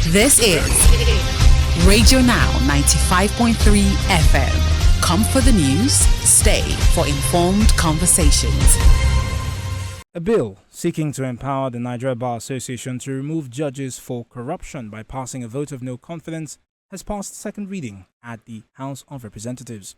This is Radio Now 95.3 FM. Come for the news, stay for informed conversations. A bill seeking to empower the Nigeria Bar Association to remove judges for corruption by passing a vote of no confidence has passed second reading at the House of Representatives.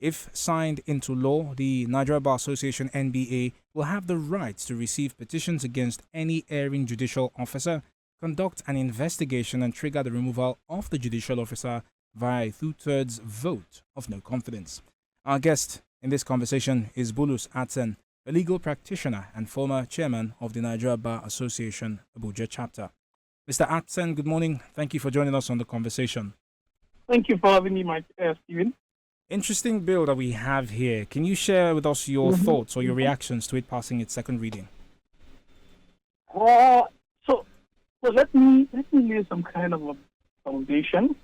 If signed into law, the Nigeria Bar Association (NBA) will have the right to receive petitions against any erring judicial officer, conduct an investigation and trigger the removal of the judicial officer via a two-thirds vote of no confidence. Our guest in this conversation is Bulus Atsen, a legal practitioner and former chairman of the Nigeria Bar Association Abuja chapter. Mr. Atsen, good morning. Thank you for joining us on the conversation. Thank you for having me, Stephen. Interesting bill that we have here. Can you share with us your thoughts or your reactions to it passing its second reading? So let me lay some kind of a foundation.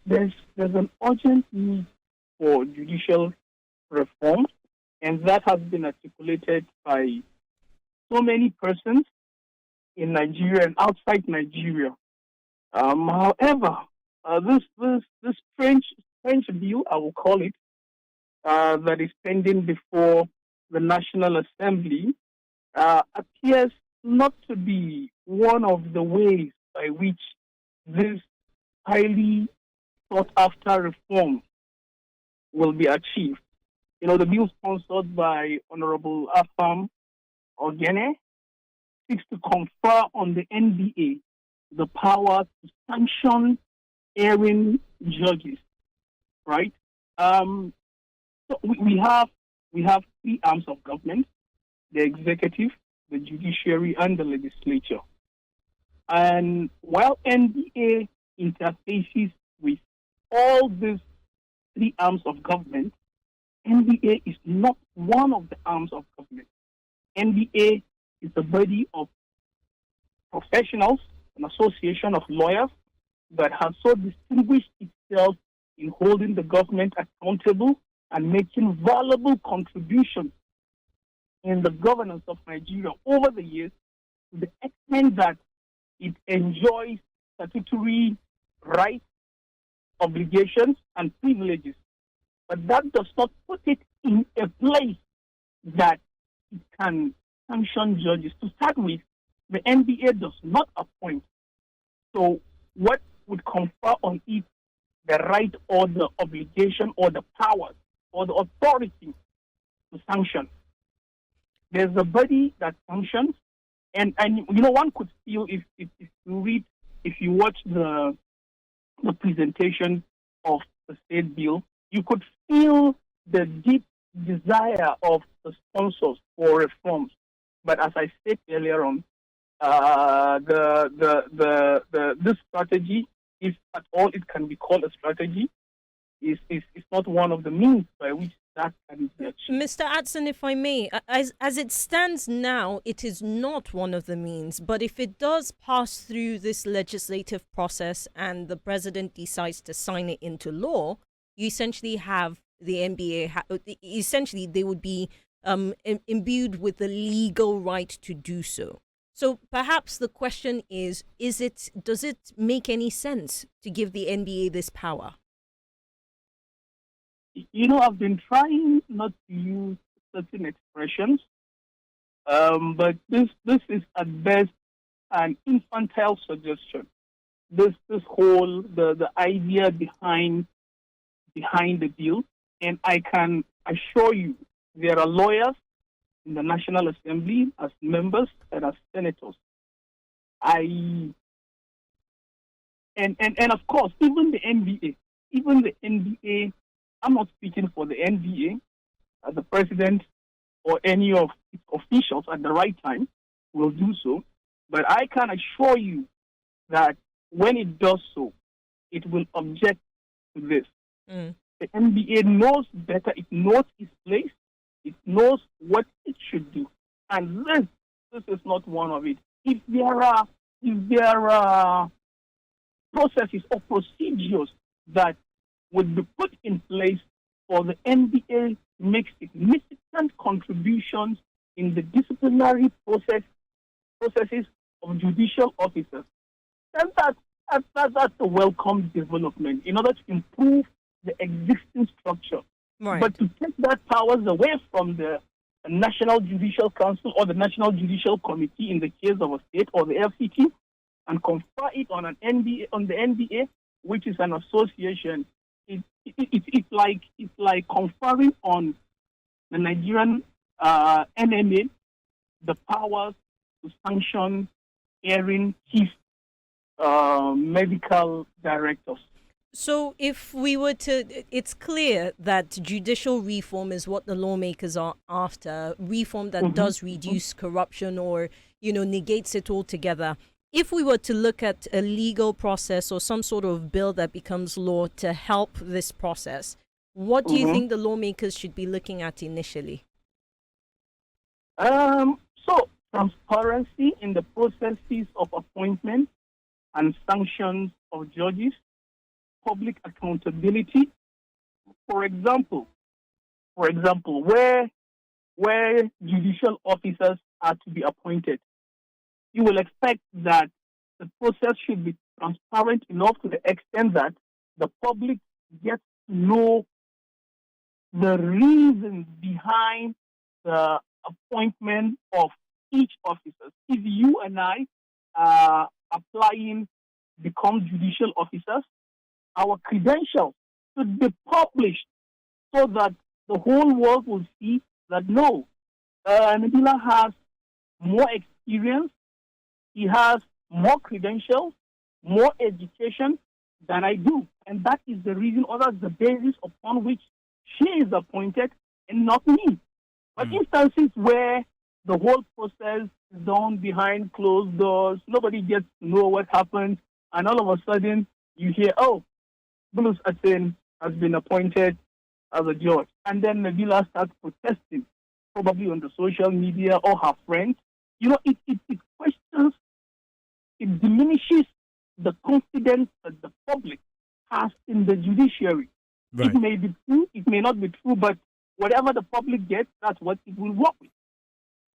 There's an urgent need for judicial reform, and that has been articulated by so many persons in Nigeria and outside Nigeria. However, this French bill, I will call it, that is pending before the National Assembly, appears not to be one of the ways by which this highly sought-after reform will be achieved. You know, the bill sponsored by Honorable Afam Ogene seeks to confer on the NBA the power to sanction erring judges, right? So we have three arms of government: the executive, the judiciary, and the legislature. And while NBA interfaces with all these three arms of government, NBA is not one of the arms of government. NBA is a body of professionals, an association of lawyers that has so distinguished itself in holding the government accountable and making valuable contributions in the governance of Nigeria over the years, to the extent that it enjoys statutory rights, obligations, and privileges. But that does not put it in a place that it can sanction judges. To start with, the NBA does not appoint. So what would confer on it the right or the obligation or the powers or the authority to sanction? There's a body that sanctions, and you know, one could feel if you watch the presentation of the state bill, you could feel the deep desire of the sponsors for reforms. But as I said earlier on, this strategy, if at all it can be called a strategy, is not one of the means by which that can be achieved. Mr. Atsen, if I may, as it stands now, it is not one of the means. But if it does pass through this legislative process and the president decides to sign it into law, you essentially have the NBA. Essentially, they would be imbued with the legal right to do so. So perhaps the question is does it make any sense to give the NBA this power? You know, I've been trying not to use certain expressions, but this is at best an infantile suggestion. This whole the idea behind the bill, and I can assure you there are lawyers in the National Assembly as members and as senators. And of course, even the NBA, I'm not speaking for the NBA as the president or any of its officials at the right time will do so, but I can assure you that when it does so, it will object to this. The NBA knows better, it knows its place, it knows what it should do. And this is not one of it. If there are processes or procedures that would be put in place for the NBA to make significant contributions in the disciplinary processes of judicial officers, then that's a welcome development in order to improve the existing structure. Right. But to take that powers away from the National Judicial Council or the National Judicial Committee in the case of a state or the FCT and confer it on the NBA, which is an association, it's like conferring on the Nigerian NMA the powers to sanction airing chief medical directors. So if we were to, it's clear that judicial reform is what the lawmakers are after, reform that does reduce corruption or, negates it altogether. If we were to look at a legal process or some sort of bill that becomes law to help this process, what do you think the lawmakers should be looking at initially? So transparency in the processes of appointment and sanctions of judges, public accountability. For example, where judicial officers are to be appointed, you will expect that the process should be transparent enough to the extent that the public gets to know the reasons behind the appointment of each officer. If you and I are applying to become judicial officers, our credentials should be published so that the whole world will see that no, Nabila has more experience, he has more credentials, more education than I do. And that is the reason, or that's the basis upon which she is appointed and not me. But instances where the whole process is done behind closed doors, nobody gets to know what happened, and all of a sudden you hear, oh, Bulus Aten has been appointed as a judge. And then Nabila starts protesting, probably on the social media or her friends. It questions, it diminishes the confidence that the public has in the judiciary. Right. It may be true, it may not be true, but whatever the public gets, that's what it will work with.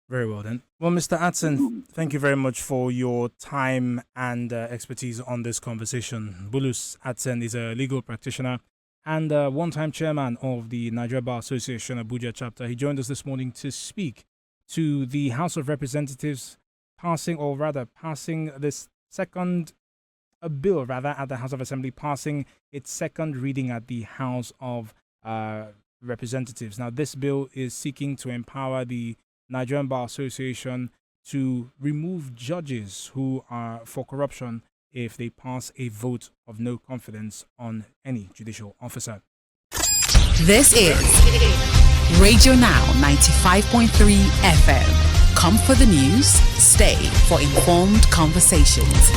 Very well then. Well, Mr. Atson, thank you very much for your time and expertise on this conversation. Bulus Atson is a legal practitioner and one-time chairman of the Nigeria Bar Association Abuja chapter. He joined us this morning to speak to the House of Representatives passing this second bill at the House of Assembly, passing its second reading at the House of Representatives. Now, this bill is seeking to empower the Nigerian Bar Association to remove judges who are for corruption if they pass a vote of no confidence on any judicial officer. This is Radio Now 95.3 FM. Come for the news, stay for informed conversations.